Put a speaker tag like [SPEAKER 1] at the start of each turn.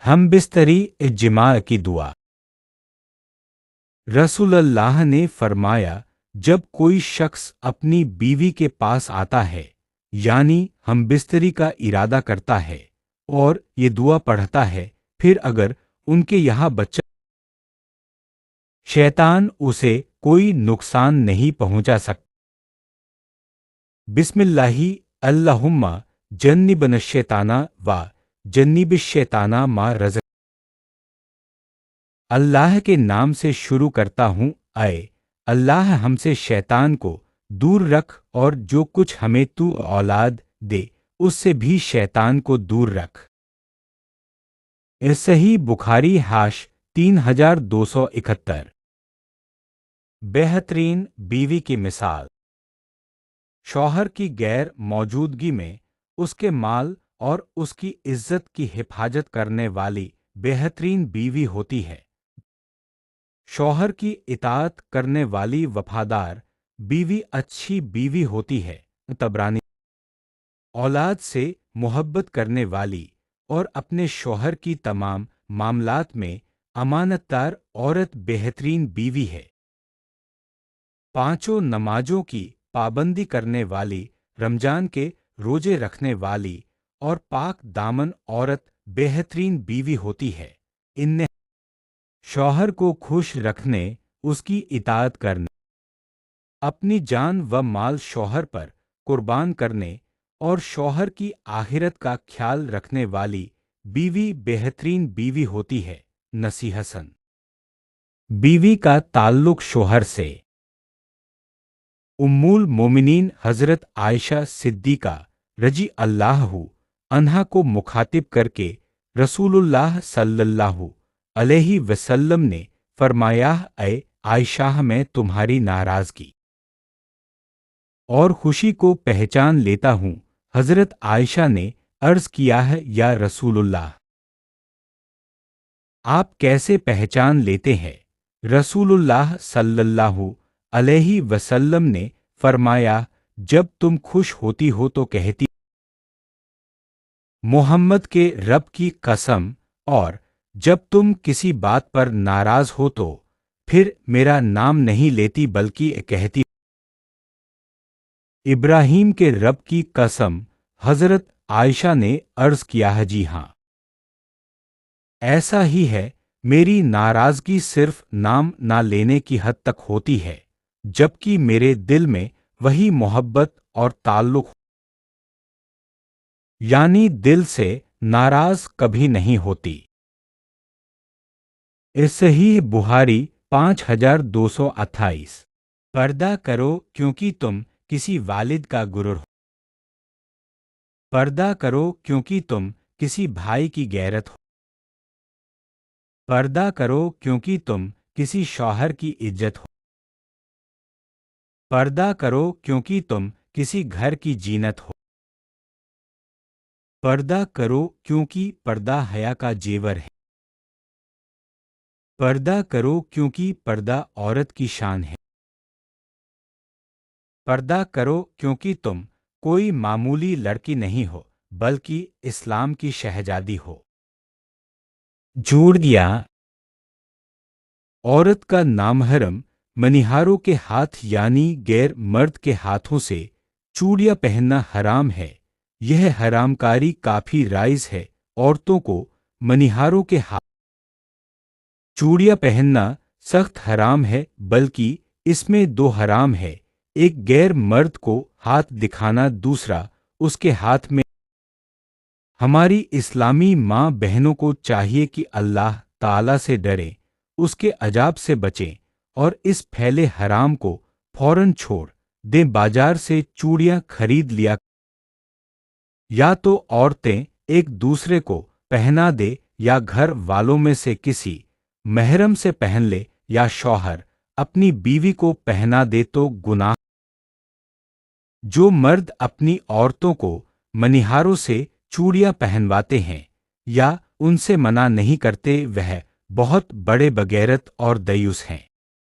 [SPEAKER 1] ہم بستری اجماع کی دعا۔ رسول اللہ نے فرمایا، جب کوئی شخص اپنی بیوی کے پاس آتا ہے، یعنی ہم بستری کا ارادہ کرتا ہے اور یہ دعا پڑھتا ہے، پھر اگر ان کے یہاں بچہ، شیطان اسے کوئی نقصان نہیں پہنچا سکتا۔ بسم اللہ اللہم جنبنا الشیطان و جنب الشیطان ما رزق۔ اللہ کے نام سے شروع کرتا ہوں، اے اللہ ہم سے شیطان کو دور رکھ، اور جو کچھ ہمیں تو اولاد دے اس سے بھی شیطان کو دور رکھ۔ صحیح بخاری حاش 3271۔ بہترین بیوی کی مثال۔ شوہر کی غیر موجودگی میں اس کے مال اور اس کی عزت کی حفاظت کرنے والی بہترین بیوی ہوتی ہے۔ شوہر کی اطاعت کرنے والی وفادار بیوی اچھی بیوی ہوتی ہے۔ طبرانی۔ اولاد سے محبت کرنے والی اور اپنے شوہر کی تمام معاملات میں امانت دار عورت بہترین بیوی ہے۔ پانچوں نمازوں کی پابندی کرنے والی، رمضان کے روزے رکھنے والی اور پاک دامن عورت بہترین بیوی ہوتی ہے۔ ان نے شوہر کو خوش رکھنے، اس کی اطاعت کرنے، اپنی جان و مال شوہر پر قربان کرنے اور شوہر کی آخرت کا خیال رکھنے والی بیوی بہترین بیوی ہوتی ہے۔ نصیحت حسن۔ بیوی کا تعلق شوہر سے۔ ام المومنین حضرت عائشہ صدیقہ رضی اللہ عنہا کو مخاطب کر کے رسول اللہ صلی اللہ علیہ وسلم نے فرمایا، اے عائشہ میں تمہاری ناراضگی اور خوشی کو پہچان لیتا ہوں۔ حضرت عائشہ نے عرض کیا ہے، یا رسول اللہ، آپ کیسے پہچان لیتے ہیں؟ رسول اللہ صلی اللہ علیہ وسلم نے فرمایا، جب تم خوش ہوتی ہو تو کہتی محمد کے رب کی قسم، اور جب تم کسی بات پر ناراض ہو تو پھر میرا نام نہیں لیتی بلکہ کہتی ابراہیم کے رب کی قسم۔ حضرت عائشہ نے عرض کیا ہے، جی ہاں، ایسا ہی ہے، میری ناراضگی صرف نام نہ لینے کی حد تک ہوتی ہے، جبکہ میرے دل میں وہی محبت اور تعلق، یعنی دل سے ناراض کبھی نہیں ہوتی۔ صحیح بخاری 5228۔ پردہ کرو کیونکہ تم کسی والد کا گرر ہو۔ پردہ کرو کیونکہ تم کسی بھائی کی غیرت ہو۔ پردہ کرو کیونکہ تم کسی شوہر کی عزت ہو۔ پردہ کرو کیونکہ تم کسی گھر کی زینت ہو۔ پردہ کرو کیونکہ پردہ حیا کا زیور ہے۔ پردہ کرو کیونکہ پردہ عورت کی شان ہے۔ پردہ کرو کیونکہ تم کوئی معمولی لڑکی نہیں ہو بلکہ اسلام کی شہزادی ہو۔ جوڑ دیا۔ عورت کا نامحرم منیہاروں کے ہاتھ یعنی غیر مرد کے ہاتھوں سے چوڑیاں پہننا حرام ہے۔ یہ حرام کاری کافی رائج ہے۔ عورتوں کو منیہاروں کے ہاتھ چوڑیاں پہننا سخت حرام ہے، بلکہ اس میں دو حرام ہے، ایک غیر مرد کو ہاتھ دکھانا، دوسرا اس کے ہاتھ میں۔ ہماری اسلامی ماں بہنوں کو چاہیے کہ اللہ تعالی سے ڈریں، اس کے عذاب سے بچیں اور اس پھیلے حرام کو فوراً چھوڑ دیں۔ بازار سے چوڑیاں خرید لیا، یا تو عورتیں ایک دوسرے کو پہنا دے یا گھر والوں میں سے کسی محرم سے پہن لے، یا شوہر اپنی بیوی کو پہنا دے تو گناہ۔ جو مرد اپنی عورتوں کو منیہاروں سے چوڑیاں پہنواتے ہیں یا ان سے منع نہیں کرتے، وہ بہت بڑے بغیرت اور دیوس ہیں۔